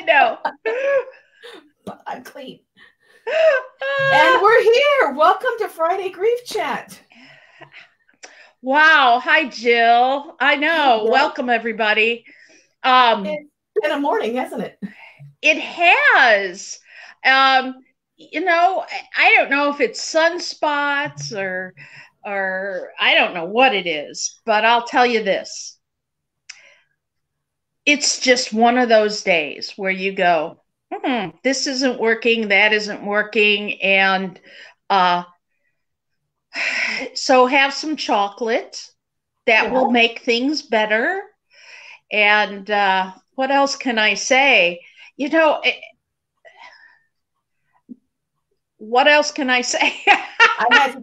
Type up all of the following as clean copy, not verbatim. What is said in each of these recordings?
know. But I'm clean. And we're here. Welcome to Friday Grief Chat. Wow. Hi, Jill. I know. Yeah. Welcome, everybody. It's been a morning, hasn't it? It has. You know, I don't know if it's sunspots or I don't know what it is, but I'll tell you this. It's just one of those days where you go, this isn't working, that isn't working. And so have some chocolate. That will make things better. And what else can I say? You know, what else can I say? I had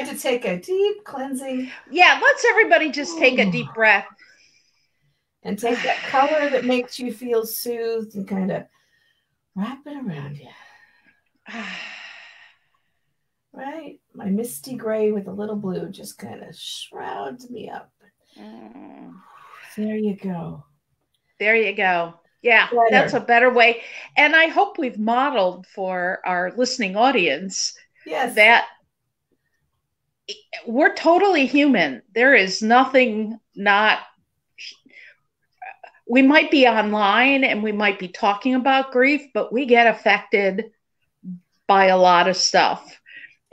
to take a deep cleansing. Yeah, let's everybody just take a deep breath. And take that color that makes you feel soothed and kind of wrap it around you. Right? My misty gray with a little blue just kind of shrouds me up. There you go. There you go. Yeah, that's a better way. And I hope we've modeled for our listening audience that we're totally human. There is nothing not... We might be online and we might be talking about grief, but we get affected by a lot of stuff.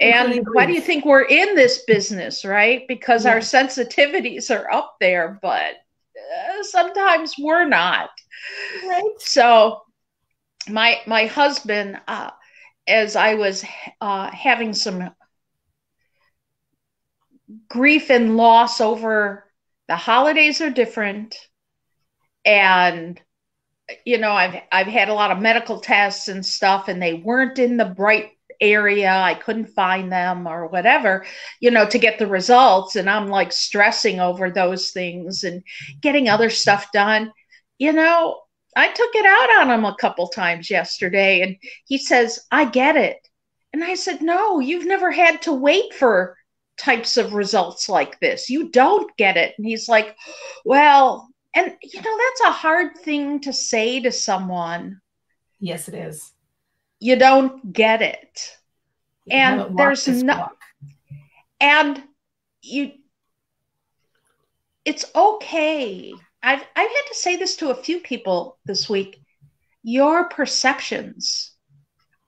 And why do you think we're in this business, right? Because our sensitivities are up there, but sometimes we're not. Right. So my husband, as I was having some grief and loss over the holidays are different. And, you know, I've had a lot of medical tests and stuff, and they weren't in the right area. I couldn't find them or whatever, you know, to get the results. And I'm like stressing over those things and getting other stuff done. You know, I took it out on him a couple times yesterday, and he says, I get it. And I said, no, you've never had to wait for types of results like this. You don't get it. And he's like, well... And, you know, that's a hard thing to say to someone. Yes, it is. You don't get it. And there's no... And it's okay. I've had to say this to a few people this week. Your perceptions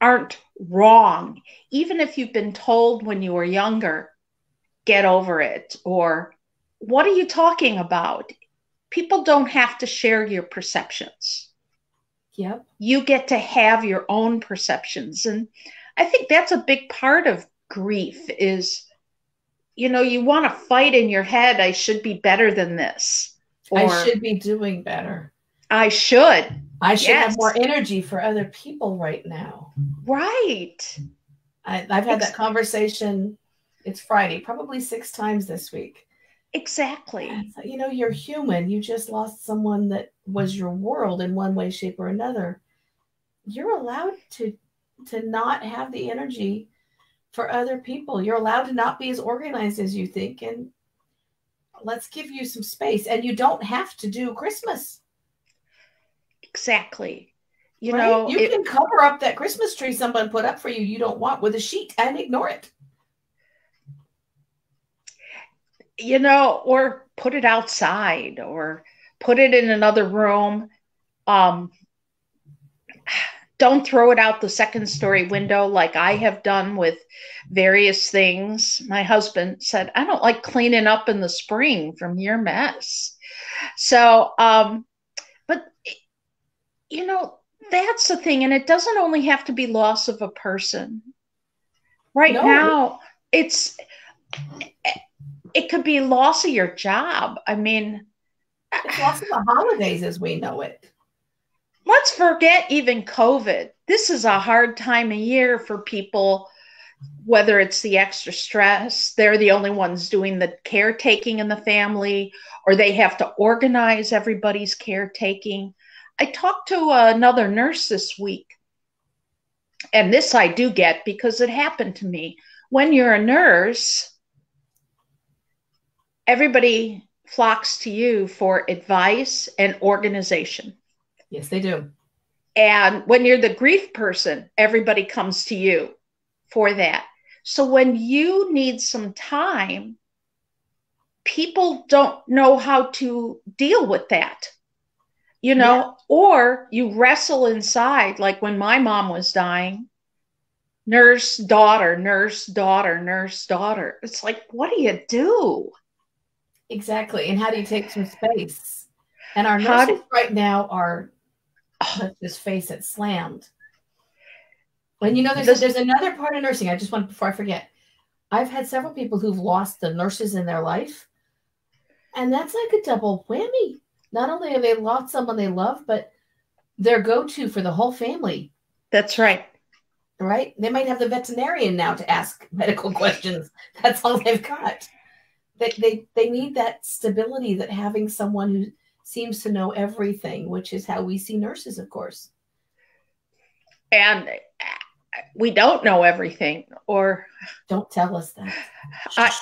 aren't wrong. Even if you've been told when you were younger, get over it. Or, what are you talking about? People don't have to share your perceptions. Yep. You get to have your own perceptions. And I think that's a big part of grief is, you know, you want to fight in your head, I should be better than this. Or, I should be doing better. I should. I should have more energy for other people right now. Right. I've had that conversation. It's Friday, probably 6 times this week. Exactly. You know, you're human. You just lost someone that was your world in one way, shape, or another. You're allowed to not have the energy for other people. You're allowed to not be as organized as you think. And let's give you some space. And you don't have to do Christmas. Exactly. You know, you can cover up that Christmas tree someone put up for you you don't want with a sheet and ignore it. You know, or put it outside or put it in another room. Don't throw it out the second-story window like I have done with various things. My husband said, I don't like cleaning up in the spring from your mess. So, but, you know, that's the thing. And it doesn't only have to be loss of a person. Right now, it could be loss of your job. I mean, it's loss of the holidays as we know it. Let's forget even COVID. This is a hard time of year for people, whether it's the extra stress, they're the only ones doing the caretaking in the family, or they have to organize everybody's caretaking. I talked to another nurse this week, and this I do get because it happened to me. When you're a nurse, everybody flocks to you for advice and organization. Yes, they do. And when you're the grief person, everybody comes to you for that. So when you need some time, people don't know how to deal with that, Yeah, or you wrestle inside. Like when my mom was dying, nurse, daughter, nurse, daughter, nurse, daughter. It's like, what do you do? exactly. And how do you take some space? And our How nurses do, right now are, oh, let's just face it, slammed. And this, there's another part of nursing. I just want, before I forget, I've had several people who've lost the nurses in their life, and that's like a double whammy. Not only have they lost someone they love, but their go-to for the whole family, that's right. right? They might have the veterinarian now to ask medical questions. That's all they've got. They need that stability, that having someone who seems to know everything, which is how we see nurses, of course. And we don't know everything, or Don't tell us that.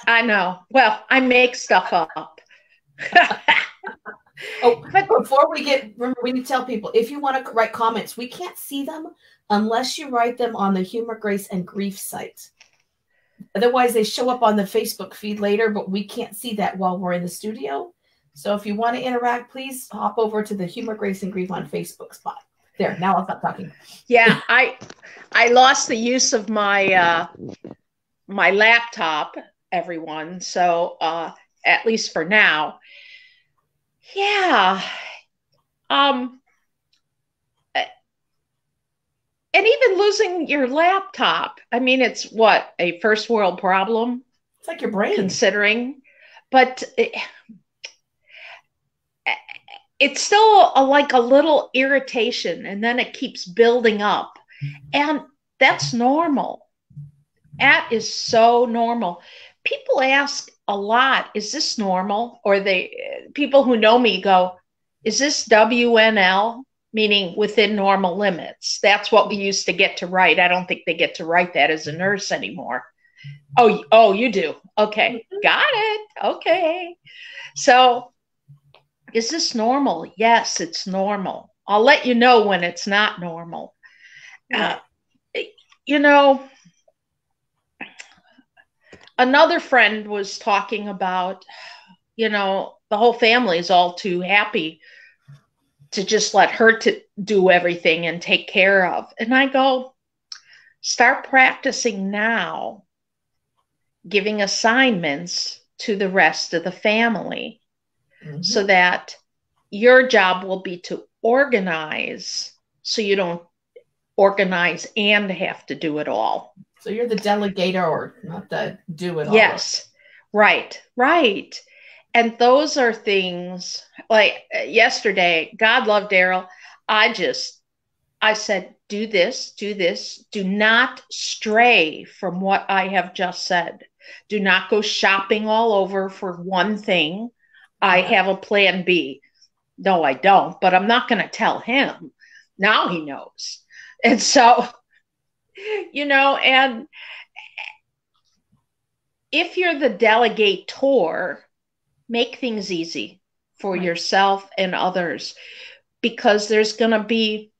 I know. Well, I make stuff up. Oh, But before we get, remember, we need to tell people, if you want to write comments, we can't see them unless you write them on the Humor, Grace, and Grief site. Otherwise, they show up on the Facebook feed later, but we can't see that while we're in the studio. So if you want to interact, please hop over to the Humor, Grace, and Grief on Facebook spot. There, now I'll stop talking. yeah, I lost the use of my laptop, everyone. So at least for now. Yeah. Um and even losing your laptop. I mean, it's what, a first world problem It's like your brain. considering, but it's still like a little irritation, and then it keeps building up. And that's normal. That is so normal. People ask a lot, is this normal? Or people who know me go, is this WNL? Meaning within normal limits. That's what we used to get to write. I don't think they get to write that as a nurse anymore. Oh, you do. Okay. Got it. Okay. So is this normal? Yes, it's normal. I'll let you know when it's not normal. Uh, Right. you know, another friend was talking about, the whole family is all too happy to just let her to do everything and take care of. And I go, start practicing now, giving assignments to the rest of the family, so that your job will be to organize, so you don't organize and have to do it all. So you're the delegator, or not the do it all. Yes, right, right. And those are things like yesterday, God love Daryl. I said, do this, do this. Do not stray from what I have just said. Do not go shopping all over for one thing. I Yeah. have a plan B. No, I don't, but I'm not going to tell him. Now he knows. And so, and if you're the delegator, make things easy for Right. yourself and others, because there's going to be,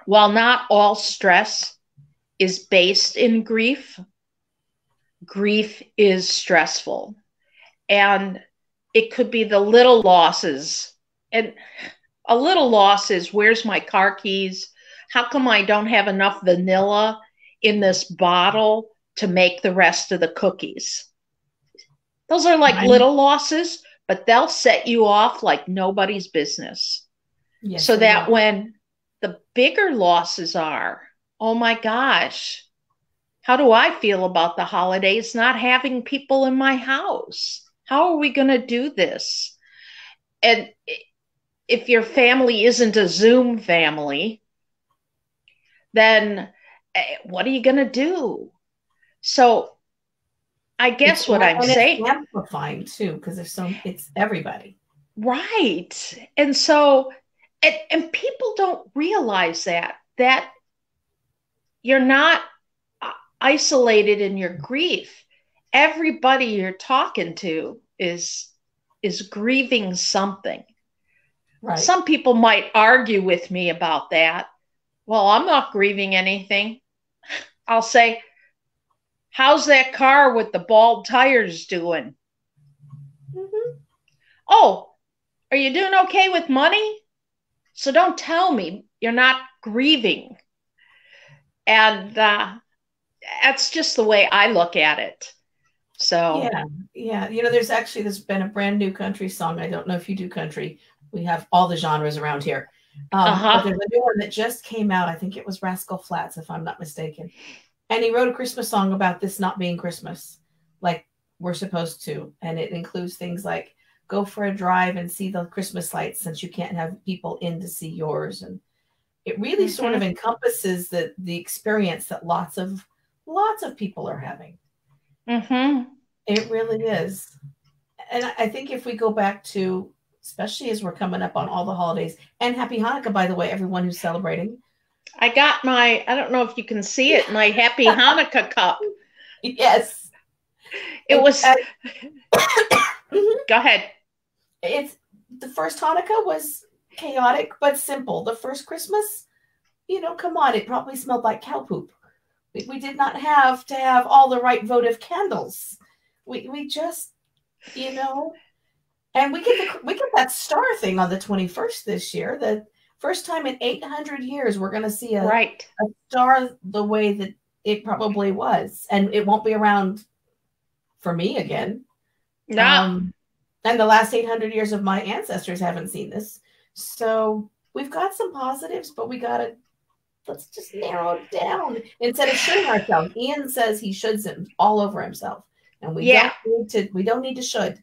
while not all stress is based in grief, grief is stressful. And it could be the little losses. And a little loss is, where's my car keys? How come I don't have enough vanilla in this bottle to make the rest of the cookies? Those are like Right. little losses, but they'll set you off like nobody's business. Yes, So they that will. when the bigger losses are, oh my gosh, how do I feel about the holidays not having people in my house? How are we going to do this? And if your family isn't a Zoom family, then what are you going to do? So I It's guess what I'm and it's saying, amplifying too, because it's everybody. right. And so, and people don't realize that you're not isolated in your grief. Everybody you're talking to is grieving something. Right. Some people might argue with me about that. Well, I'm not grieving anything. I'll say, how's that car with the bald tires doing? Mm-hmm. Oh, are you doing okay with money? So don't tell me you're not grieving. And that's just the way I look at it. So, Yeah, yeah. There's been a brand new country song. I don't know if you do country. We have all the genres around here. But there's a new one that just came out. I think it was Rascal Flatts, if I'm not mistaken. And he wrote a Christmas song about this not being Christmas, like we're supposed to. And it includes things like go for a drive and see the Christmas lights since you can't have people in to see yours. And it really sort of encompasses the experience that lots of people are having. It really is. And I think if we go back to, especially as we're coming up on all the holidays, and happy Hanukkah, by the way, everyone who's celebrating. I got I don't know if you can see it, my happy Hanukkah cup. Yes. It was, go ahead. It's the first Hanukkah was chaotic, but simple. The first Christmas, come on, it probably smelled like cow poop. We did not have to have all the right votive candles. We just, and we get that star thing on the 21st this year. The first time in 800 years, we're going to see a star the way that it probably was. And it won't be around for me again. No. And the last 800 years of my ancestors haven't seen this. So we've got some positives, but let's just narrow it down instead of shoulding ourselves. Ian says he shoulds it all over himself. And we don't need to should.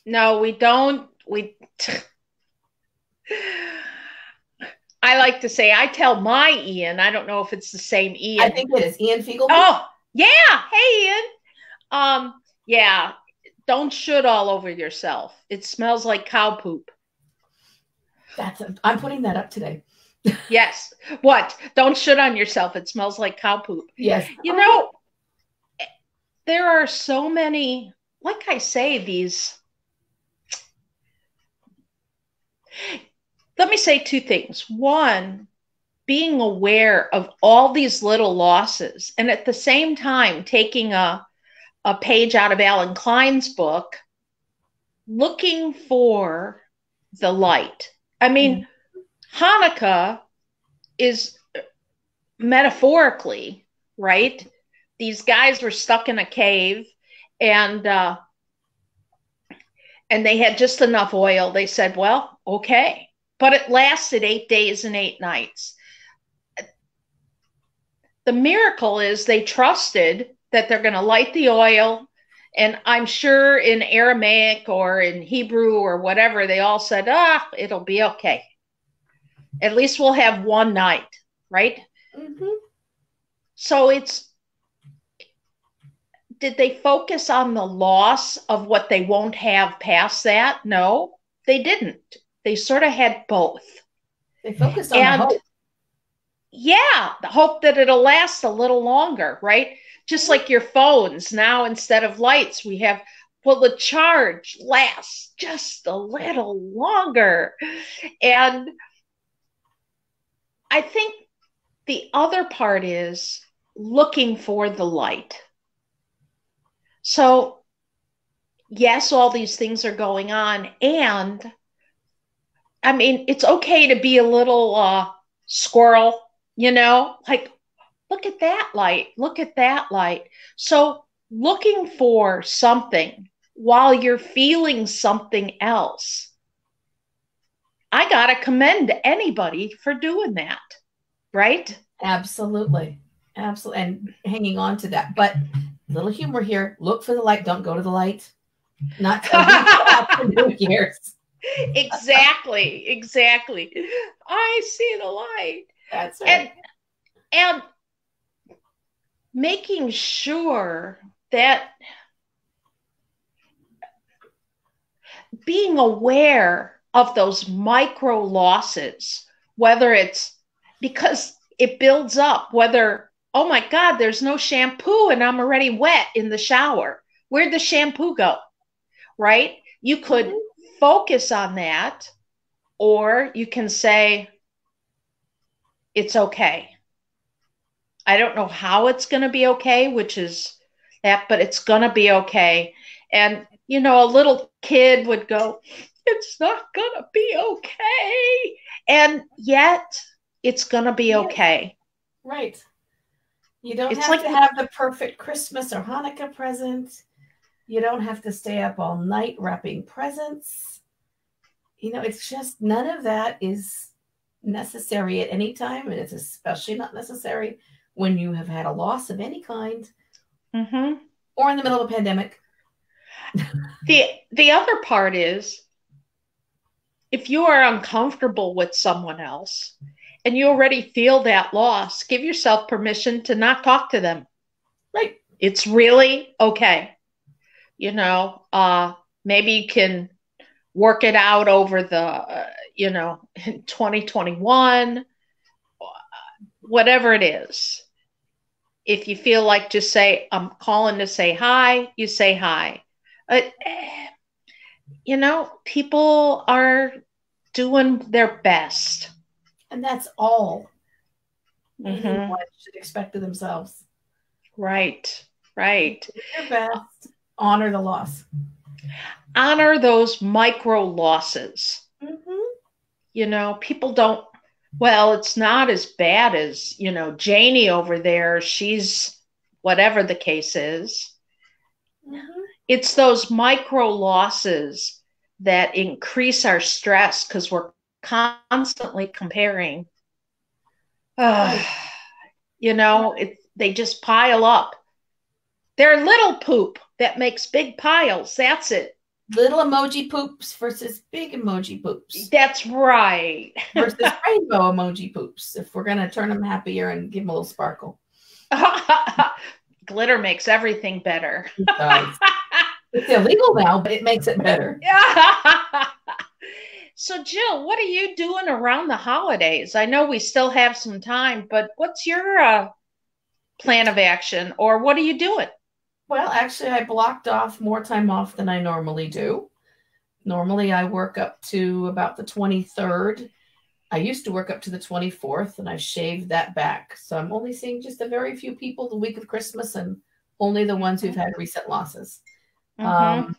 No, we don't. I like to say, I tell my Ian, I don't know if it's the same Ian. I think it is Ian Fiegelman. Oh, yeah. Hey, Ian. Yeah. Don't should all over yourself. It smells like cow poop. I'm putting that up today. Yes. What? Don't should on yourself. It smells like cow poop. Yes. There are so many, like I say, let me say two things. One, being aware of all these little losses, and at the same time, taking a page out of Alan Klein's book, looking for the light. I mean, Hanukkah is metaphorically, right? These guys were stuck in a cave and they had just enough oil. They said, well, okay. But it lasted 8 days and 8 nights. The miracle is they trusted that they're going to light the oil. And I'm sure in Aramaic or in Hebrew or whatever, they all said, it'll be okay. At least we'll have one night, right? So did they focus on the loss of what they won't have past that? No, they didn't. They sort of had both. They focused on the hope. Yeah, the hope that it'll last a little longer, right? Just like your phones now, instead of lights, we have, will the charge last just a little longer? And I think the other part is looking for the light. So, yes, all these things are going on. And I mean, it's okay to be a little squirrel, like, look at that light. Look at that light. So looking for something while you're feeling something else. I got to commend anybody for doing that, right? Absolutely. Absolutely. And hanging on to that. But little humor here. Look for the light. Don't go to the light. Not after New Year's. Exactly. I see the light. That's right. And making sure that being aware of those micro losses, whether it's because it builds up, whether, oh my God, there's no shampoo and I'm already wet in the shower. Where'd the shampoo go? Right? You could focus on that Or you can say, it's okay. I don't know how it's going to be okay, which is that, but it's going to be okay. And, you know, a little kid would go, it's not going to be okay. And yet it's going to be Yes. okay. Right. You don't It's have like, to have the perfect Christmas or Hanukkah present. You don't have to stay up all night wrapping presents. You know, it's just none of that is necessary at any time. And it's especially not necessary when you have had a loss of any kind mm-hmm. or in the middle of a pandemic. The other part is, if you are uncomfortable with someone else and you already feel that loss, give yourself permission to not talk to them. Right. It's really okay. You know, maybe you can work it out over the, you know, 2021, whatever it is. If you feel like just say, I'm calling to say hi, you say hi. You know, people are doing their best. And that's all anyone Mm-hmm. should expect of themselves. Right, right. Do your best, honor the loss. Honor those micro losses. Mm-hmm. You know, people don't, well, it's not as bad as, you know, Janie over there. She's whatever the case is. Mm-hmm. It's those micro losses that increase our stress because we're constantly comparing. Right. You know, Right. they just pile up. They're little poop that makes big piles. That's it. Little emoji poops versus big emoji poops That's right. versus rainbow emoji poops. If we're going to turn them happier and give them a little sparkle. Glitter makes everything better. It does. It's illegal now, but it makes it better. So, Jill, what are you doing around the holidays? I know we still have some time, but what's your plan of action, or what are you doing? Well, actually, I blocked off more time off than I normally do. Normally, I work up to about the 23rd. I used to work up to the 24th, and I've shaved that back. So I'm only seeing just a very few people the week of Christmas and only the ones who've had recent losses. Mm-hmm.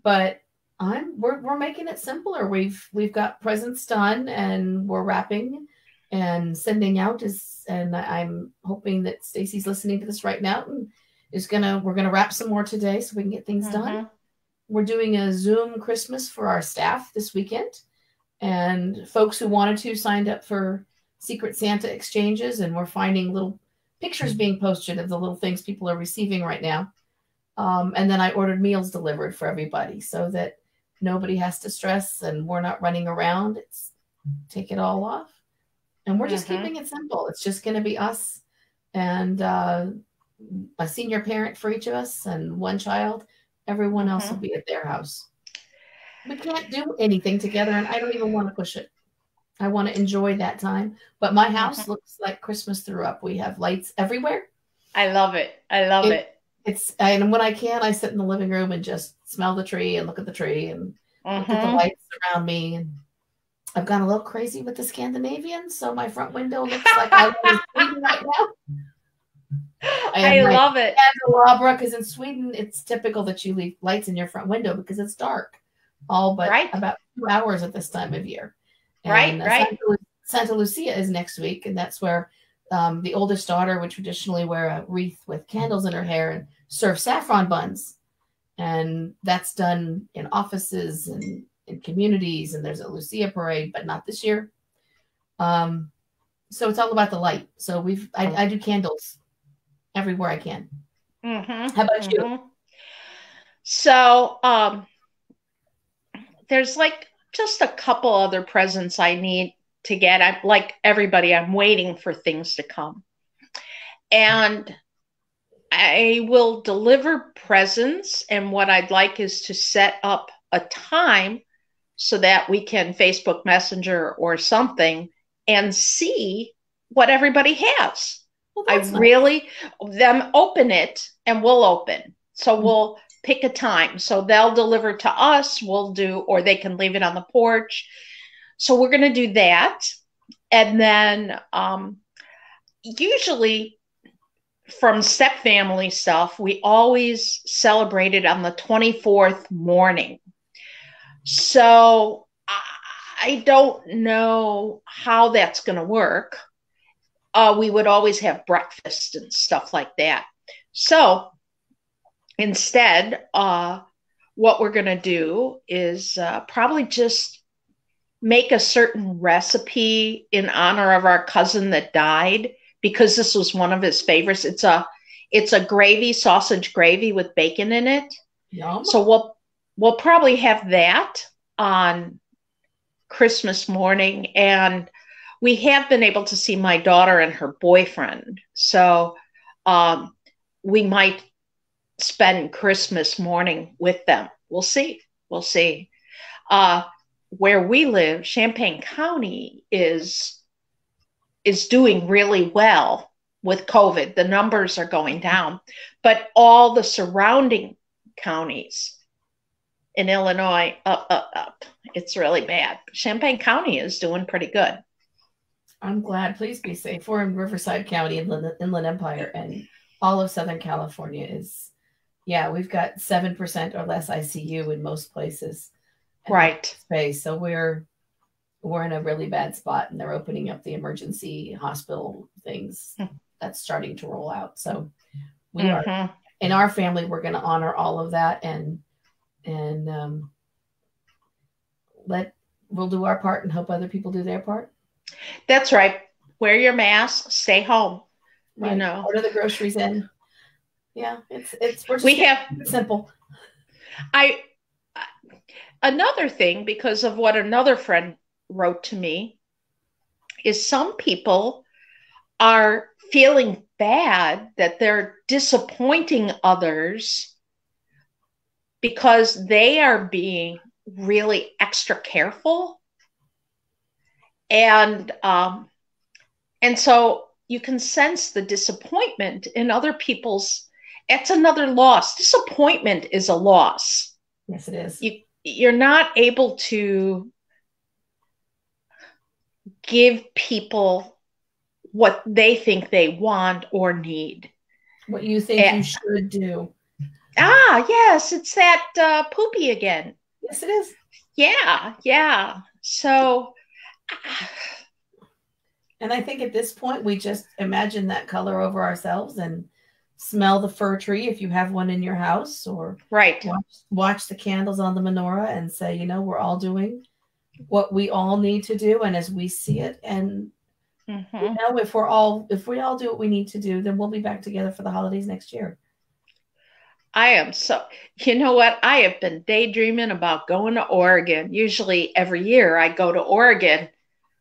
But we're making it simpler. We've got presents done and we're wrapping and sending out and I'm hoping that Stacy's listening to this right now and we're gonna wrap some more today so we can get things done. We're doing a Zoom Christmas for our staff this weekend, and folks who wanted to signed up for Secret Santa exchanges, and we're finding little pictures being posted of the little things people are receiving right now. And then I ordered meals delivered for everybody so that nobody has to stress and we're not running around. It's take it all off. And we're just keeping it simple. It's just going to be us and a senior parent for each of us and one child. Everyone else will be at their house. We can't do anything together, and I don't even want to push it. I want to enjoy that time. But my house looks like Christmas threw up. We have lights everywhere. I love it. I love it. And when I can, I sit in the living room and just smell the tree and look at the tree and look at the lights around me. And I've gone a little crazy with the Scandinavian, so my front window looks like I live in Sweden right now. I love it. Candelabra, because in Sweden, it's typical that you leave lights in your front window because it's dark. All but about 2 hours at this time of year. And right. Santa Lucia is next week, and that's where the oldest daughter would traditionally wear a wreath with candles in her hair and serve saffron buns. And that's done in offices and in communities, and there's a Lucia parade, but not this year. So it's all about the light. So I do candles everywhere I can. How about you? So there's like just a couple other presents I need to get. I'm like everybody, I'm waiting for things to come. And I will deliver presents. And what I'd like is to set up a time so that we can Facebook Messenger or something and see what everybody has. Well, I really, them open it and we'll open. So we'll pick a time. So they'll deliver to us, we'll do, or they can leave it on the porch. So we're going to do that. And then usually from step family stuff, we always celebrated on the 24th morning. So I don't know how that's going to work. We would always have breakfast and stuff like that. So instead, what we're going to do is probably just make a certain recipe in honor of our cousin that died, because this was one of his favorites. It's a gravy, sausage gravy with bacon in it. Yum. So we'll probably have that on Christmas morning. And we have been able to see my daughter and her boyfriend. So we might spend Christmas morning with them. We'll see. We'll see. Where we live, Champaign County is doing really well with COVID. The numbers are going down, but all the surrounding counties in Illinois, up. It's really bad. Champaign County is doing pretty good. I'm glad. Please be safe. We're in Riverside County, Inland Empire, and all of Southern California is, we've got 7% or less ICU in most places. Right. Space. So we're in a really bad spot, and they're opening up the emergency hospital things. That's starting to roll out. So we are, in our family, we're going to honor all of that and we'll do our part and hope other people do their part. That's right. Wear your mask, stay home. Right. You know, order the groceries in. Yeah, we have simple. Another thing, because of what another friend wrote to me, is some people are feeling bad that they're disappointing others because they are being really extra careful. And so you can sense the disappointment in other people's. It's another loss. Disappointment is a loss. Yes, it is. You're not able to give people what they think they want or need. What you think you should do. Yes, it's that poopy again. Yes, it is. Yeah. So. And I think at this point, we just imagine that color over ourselves and smell the fir tree if you have one in your house, or watch the candles on the menorah and say, we're all doing what we all need to do, and as we see it, and if we all do what we need to do, then we'll be back together for the holidays next year. I am so, you know what? I have been daydreaming about going to Oregon. Usually every year I go to Oregon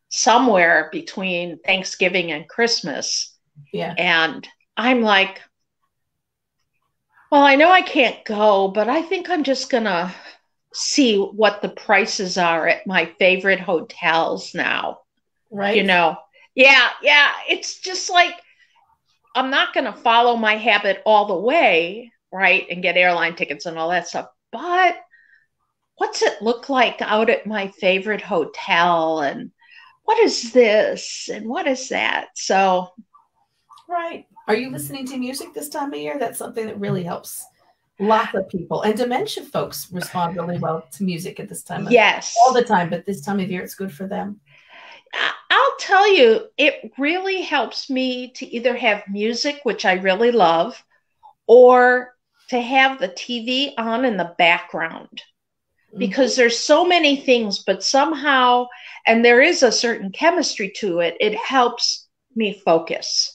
somewhere between Thanksgiving and Christmas. Yeah. And I'm like, well, I know I can't go, but I think I'm just going to see what the prices are at my favorite hotels now. Right. Yeah. It's just like, I'm not going to follow my habit all the way, right, and get airline tickets and all that stuff. But what's it look like out at my favorite hotel? And what is this? And what is that? So. Right. Are you listening to music this time of year? That's something that really helps lots of people. And dementia folks respond really well to music at this time of year. Yes. All the time, but this time of year, it's good for them. I'll tell you, it really helps me to either have music, which I really love, or to have the TV on in the background. Because there's so many things, but somehow, and there is a certain chemistry to it, it helps me focus.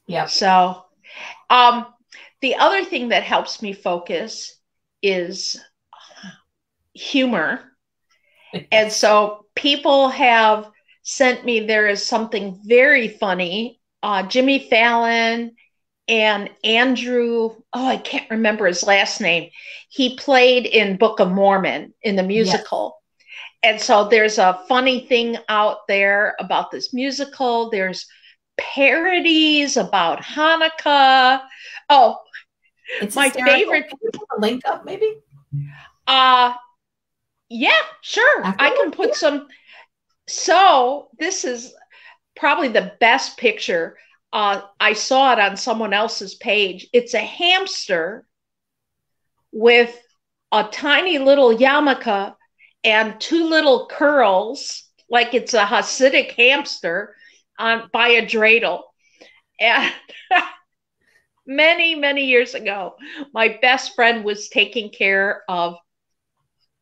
Yeah. So, the other thing that helps me focus is humor. And so people have sent me, there is something very funny. Jimmy Fallon and Andrew, I can't remember his last name. He played in Book of Mormon in the musical. Yes. And so there's a funny thing out there about this musical. There's parodies about Hanukkah. It's my hysterical. favorite. Can you put the link up, maybe? Yeah, sure. I can Afterward? put some. So this is probably the best picture. I saw it on someone else's page. It's a hamster with a tiny little yarmulke and two little curls, like it's a Hasidic hamster, on by a dreidel. And many, many years ago, my best friend was taking care of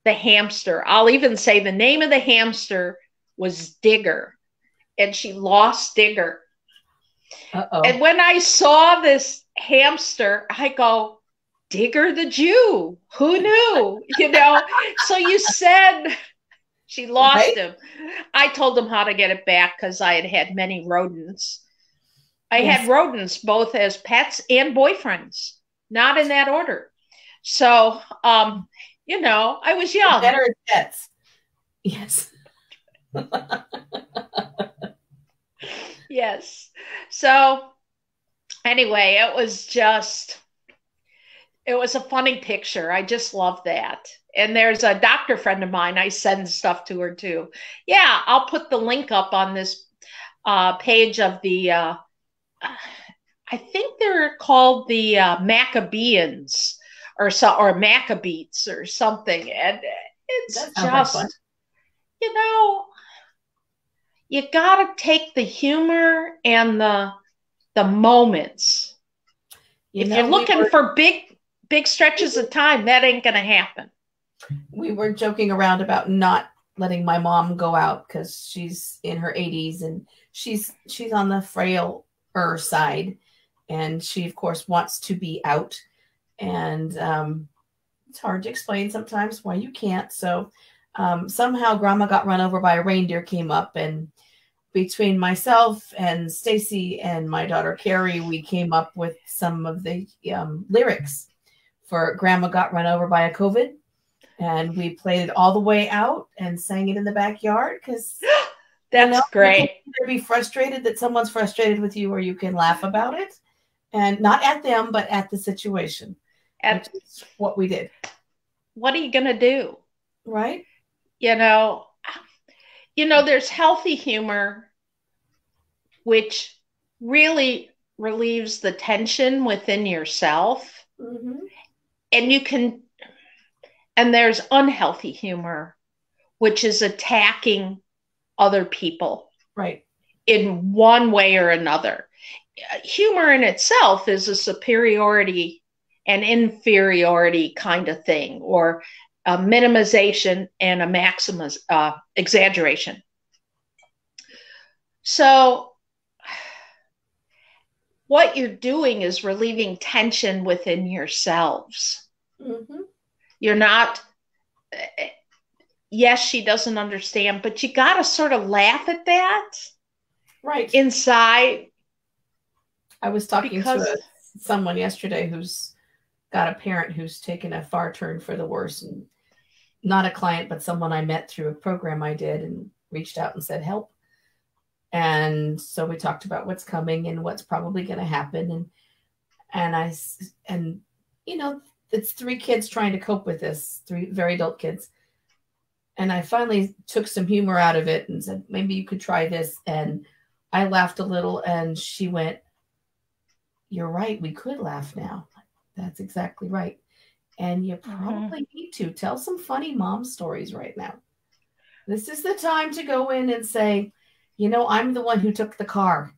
the hamster. I'll even say the name of the hamster was Digger, and she lost Digger. And Uh-oh. when I saw this hamster, I go, Digger the Jew. Who knew? So you said she lost Right? him. I told him how to get it back because I had many rodents. I had Yes. rodents both as pets and boyfriends, not in that order. So, I was young. Better as pets. Yes. Yes. So, anyway, it was a funny picture. I just love that. And there's a doctor friend of mine. I send stuff to her too. Yeah, I'll put the link up on this page of the, I think they're called the Maccabeans or Maccabeats or something. And it's That sounds like fun. just, you know, you got to take the humor and the moments. You If you're know, looking for big stretches of time, that ain't going to happen. we were joking around about not letting my mom go out because she's in her 80s and she's on the frailer side, and she of course wants to be out, and it's hard to explain sometimes why you can't. So somehow grandma got run over by a reindeer, came up, and between myself and Stacy and my daughter Carrie, we came up with some of the lyrics for Grandma Got Run Over by a COVID. And we played it all the way out and sang it in the backyard because, That's you can great. either be frustrated that someone's frustrated with you, or you can laugh about it, and not at them, but at the situation, which is what we did. What are you going to do? Right? You know, there's healthy humor, which really relieves the tension within yourself. Mm-hmm. And and there's unhealthy humor, which is attacking other people Right. in one way or another. Humor in itself is a superiority and inferiority kind of thing, or a minimization and a exaggeration. So what you're doing is relieving tension within yourselves. Mm-hmm. You're not, yes, she doesn't understand, but you got to sort of laugh at that Right. inside. I was talking Because to someone yesterday who's got a parent who's taken a far turn for the worse, and not a client, but someone I met through a program I did and reached out and said, help. And so we talked about what's coming and what's probably going to happen. And it's 3 kids trying to cope with this, 3 very adult kids. And I finally took some humor out of it and said, maybe you could try this. And I laughed a little, and she went, you're right. We could laugh now. That's exactly right. And you probably need to tell some funny mom stories right now. This is the time to go in and say, I'm the one who took the car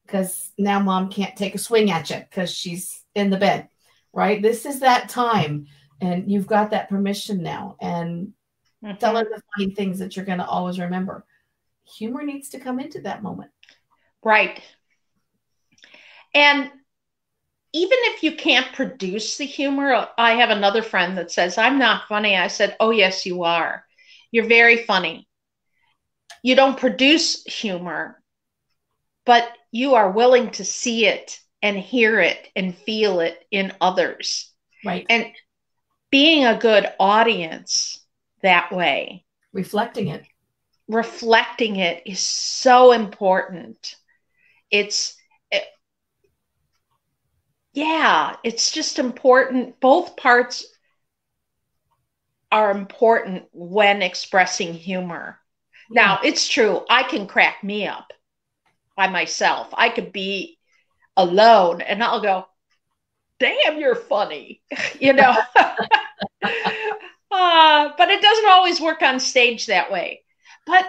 because now mom can't take a swing at you because she's in the bed, right? This is that time. And you've got that permission now. And tell her the funny things that you're going to always remember. Humor needs to come into that moment. Right. And even if you can't produce the humor, I have another friend that says, I'm not funny. I said, oh, yes, you are. You're very funny. You don't produce humor, but you are willing to see it and hear it and feel it in others. Right. And being a good audience that way. Reflecting it is so important. Yeah, it's just important. Both parts are important when expressing humor. Yeah. Now, it's true, I can crack me up by myself. I could be alone and I'll go, damn, you're funny, you know. But it doesn't always work on stage that way. But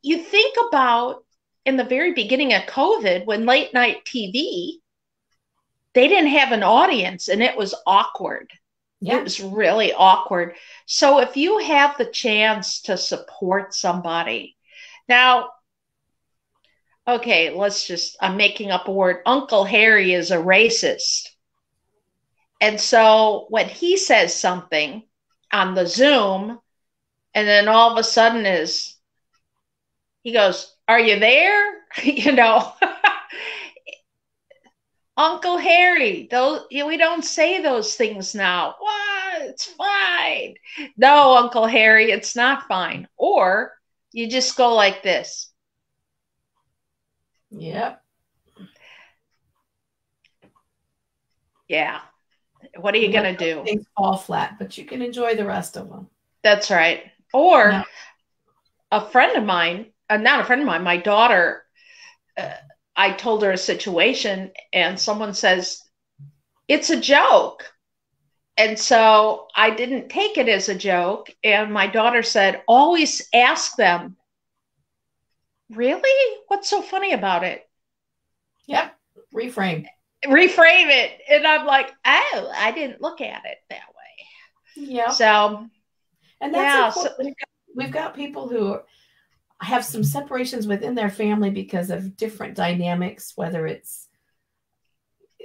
you think about in the very beginning of COVID, when late night TV, they didn't have an audience and it was awkward. Yeah. It was really awkward. So if you have the chance to support somebody, now, okay, I'm making up a word. Uncle Harry is a racist. And so when he says something on the Zoom, and then all of a sudden he goes, are you there? You know, Uncle Harry, we don't say those things now. What? It's fine. No, Uncle Harry, it's not fine. Or you just go like this. Yep. Yeah. What are you going to do? Things fall flat, but you can enjoy the rest of them. That's right. Or a friend of mine, not a friend of mine, my daughter, I told her a situation and someone says, it's a joke. And so I didn't take it as a joke. And my daughter said, always ask them, really? What's so funny about it? Yep. Reframe it. And I'm like, oh, I didn't look at it that way. Yeah. So, and that's important. We've got people who have some separations within their family because of different dynamics, whether it's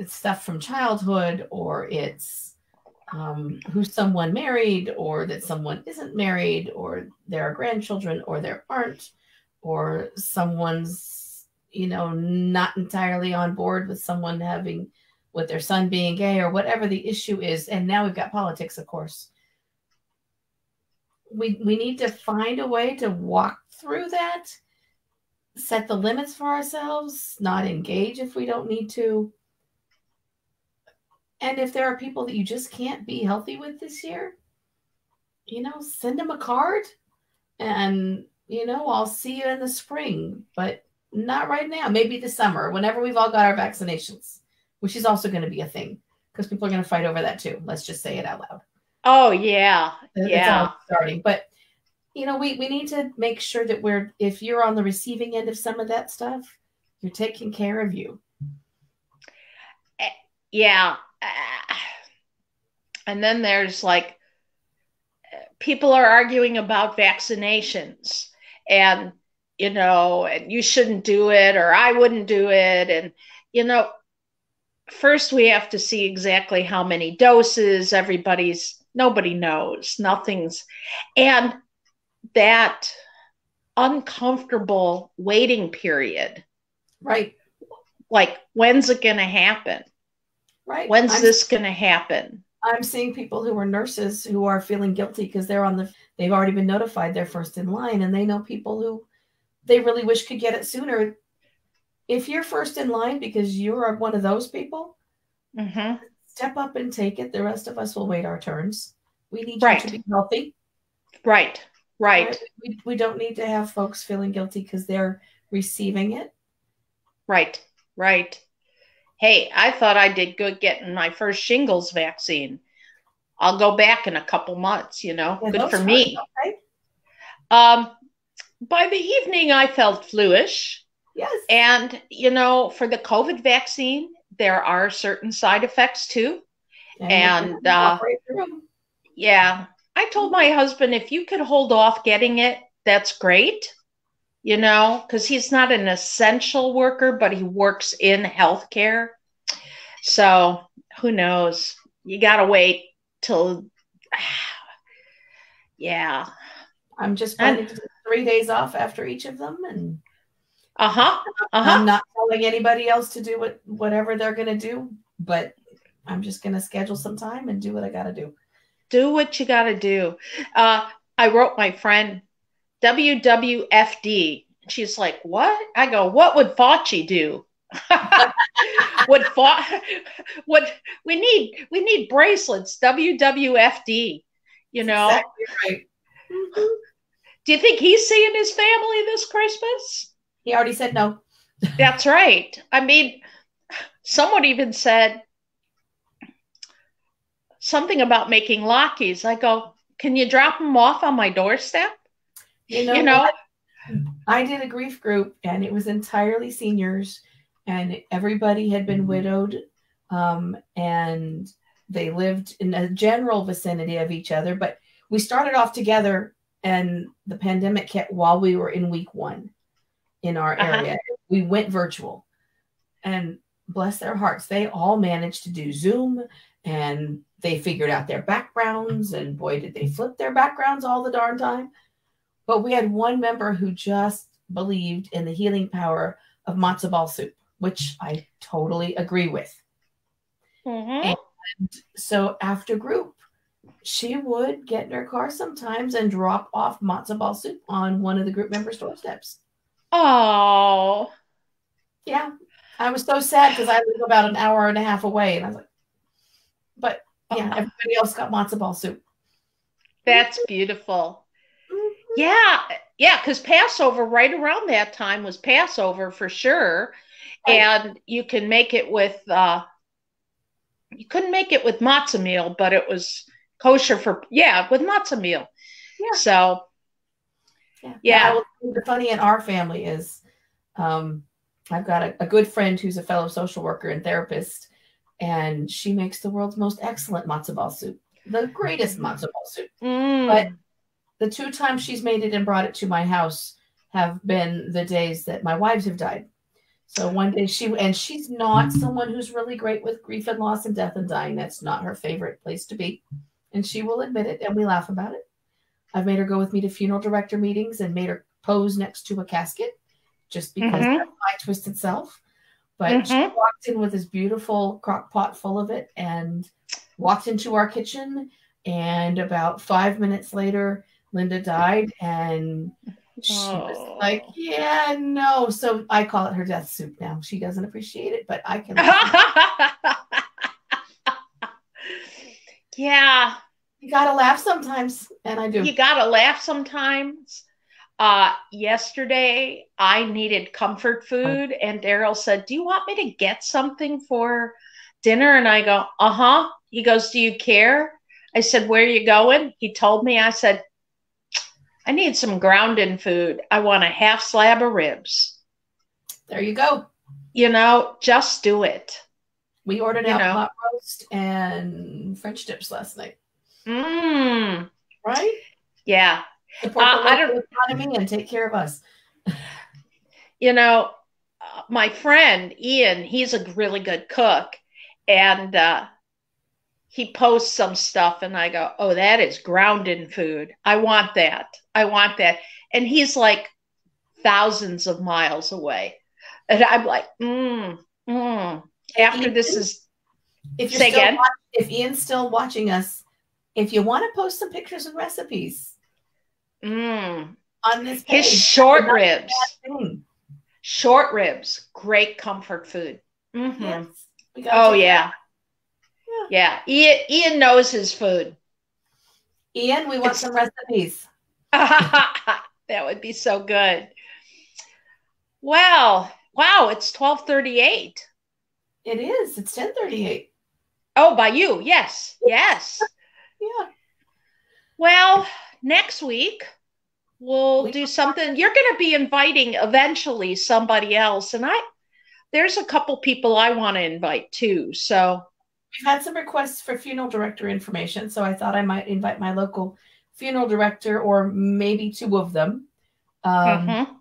stuff from childhood, or it's who someone married, or that someone isn't married, or there are grandchildren, or there aren't, or someone's, not entirely on board with their son being gay, or whatever the issue is. And now we've got politics, of course. We need to find a way to walk through that, set the limits for ourselves, not engage if we don't need to. And if there are people that you just can't be healthy with this year, send them a card and, I'll see you in the spring, but not right now. Maybe the summer, whenever we've all got our vaccinations, which is also going to be a thing because people are going to fight over that too. Let's just say it out loud. Oh, yeah. It's all starting. But, we need to make sure that if you're on the receiving end of some of that stuff, you're taking care of you. Yeah. And then there's people are arguing about vaccinations and, and you shouldn't do it, or I wouldn't do it. And, first we have to see exactly how many doses nobody knows, and that uncomfortable waiting period. Right. When's it going to happen? Right. When's this going to happen? I'm seeing people who are nurses who are feeling guilty because they've already been notified they're first in line, and they know people who they really wish could get it sooner. If you're first in line because you're one of those people, step up and take it. The rest of us will wait our turns. We need you to be healthy. Right. We don't need to have folks feeling guilty because they're receiving it. Right. Hey, I thought I did good getting my first shingles vaccine. I'll go back in a couple months, good for me. Okay. By the evening, I felt fluish. Yes. And, for the COVID vaccine, there are certain side effects too. And I told my husband, if you could hold off getting it, that's great. Because he's not an essential worker, but he works in healthcare. So who knows? You got to wait till, I'm just planning to take 3 days off after each of them. And I'm not telling anybody else to do whatever they're going to do, but I'm just going to schedule some time and do what I got to do. Do what you got to do. I wrote my friend, WWFD. She's like, what? I go, what would Fauci do? We need bracelets, WWFD. you That's know? exactly right. Mm-hmm. Do you think he's seeing his family this Christmas? He already said no. That's right. I mean, someone even said something about making latkes. I go, can you drop them off on my doorstep? You You know know? what? I did a grief group, and it was entirely seniors, and everybody had been widowed, and they lived in a general vicinity of each other. But we started off together, and the pandemic hit while we were in week 1 in our Uh-huh. area. We went virtual, and bless their hearts, they all managed to do Zoom, and they figured out their backgrounds, and boy, did they flip their backgrounds all the darn time. But we had one member who just believed in the healing power of matzo ball soup, which I totally agree with. Mm-hmm. And so after group, she would get in her car sometimes and drop off matzo ball soup on one of the group members' doorsteps. Oh. Yeah. I was so sad because I live about an hour and a half away. And I was like, but yeah, everybody else got matzo ball soup. That's beautiful. Mm-hmm. Yeah, yeah, because Passover, right around that time was Passover for sure. Right. And you can make it with you couldn't make it with matzah meal, but it was kosher for yeah, with matzah meal. Yeah. So Yeah. Now, I yeah. will tell you the funny in our family is I've got a good friend who's a fellow social worker and therapist, and she makes the world's most excellent matzo ball soup, the greatest matzo ball soup. But Mm. the 2 times she's made it and brought it to my house have been the days that my wives have died. So one day she's not someone who's really great with grief and loss and death and dying. That's not her favorite place to be. And she will admit it, and we laugh about it. I've made her go with me to funeral director meetings and made her pose next to a casket just because Mm-hmm. that's my twisted self. But she Mm-hmm. walked in with this beautiful crock pot full of it and walked into our kitchen. And about 5 minutes later, Linda died, and she was like, Oh. yeah, no. So I call it her death soup now. She doesn't appreciate it, but I can laugh about Yeah, it. You gotta laugh sometimes, and I do. you gotta laugh sometimes. Yesterday I needed comfort food, and Daryl said, "Do you want me to get something for dinner?" And I go, "Uh-huh." He goes, "Do you care?" I said, "Where are you going?" He told me. I said, "I need some grounding food. I want a half slab of ribs." There you go. Just do it. We ordered You out know. pot roast and French dips last night. Mm, Right? yeah. Support the I don't, local economy and take care of us. you know, my friend Ian, he's a really good cook, and he posts some stuff, and I go, "Oh, that is grounded food. I want that. I want that." And he's like thousands of miles away, and I'm like, Hey, After this Ian, is say again. if Ian's still watching us, if you want to post some pictures and recipes Mm. on this His page, that would not be a bad thing. short ribs, great comfort food. Yes, Mm-hmm. we got to Oh take care of yeah, yeah. Ian knows his food. it. Ian, we want It's some recipes. that would be so good. Well, wow, it's 12:38. It is. It's 10:38. Oh, by you. Yes. Yes. Yeah. Well, next week we'll do something. You're going to be inviting eventually somebody else, and there's a couple people I want to invite too. So We've had some requests for funeral director information, so I thought I might invite my local funeral director or maybe 2 of them mm-hmm,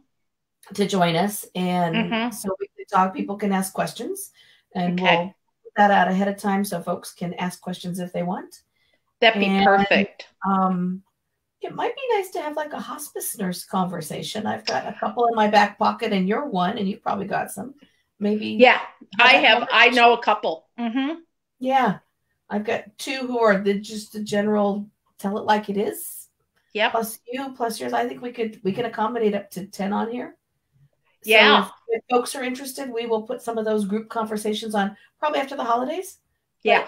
to join us. And mm-hmm. so we can talk, people can ask questions, and Okay. we'll put that out ahead of time so folks can ask questions if they want. That'd be And perfect. it might be nice to have like a hospice nurse conversation. I've got a couple in my back pocket, and you're one, and you've probably got some. Maybe. Yeah, I have. I know a couple. Mm-hmm. Yeah, I've got 2 who are just the general tell it like it is. Yep. Plus you, plus yours. I think we can accommodate up to 10 on here. Yeah. So if folks are interested, we will put some of those group conversations on probably after the holidays. Yeah.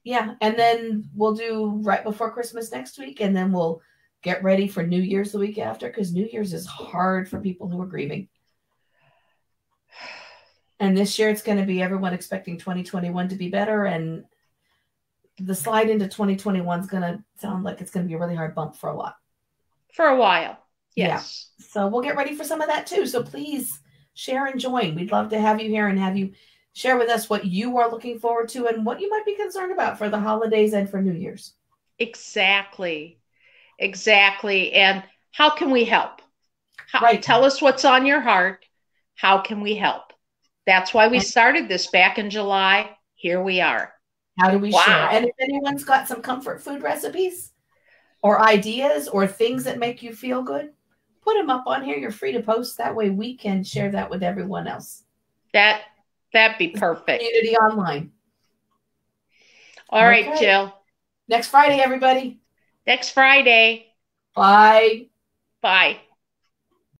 Yeah. And then we'll do right before Christmas next week. And then we'll get ready for New Year's the week after, because New Year's is hard for people who are grieving. And this year it's going to be everyone expecting 2021 to be better. And the slide into 2021 is going to sound like it's going to be a really hard bump for a lot. For a while. Yeah. Yes. So we'll get ready for some of that too. So please share and join. We'd love to have you here and have you share with us what you are looking forward to and what you might be concerned about for the holidays and for New Year's. Exactly. Exactly. And how can we help? Right. Tell us what's on your heart. How can we help? That's why we started this back in July. Here we are. How do we Wow. share? And if anyone's got some comfort food recipes or ideas or things that make you feel good, put them up on here. You're free to post. That way we can share that with everyone else. That'd be perfect. Community online. All right, Jill. Next Friday, everybody. Next Friday. Bye. Bye.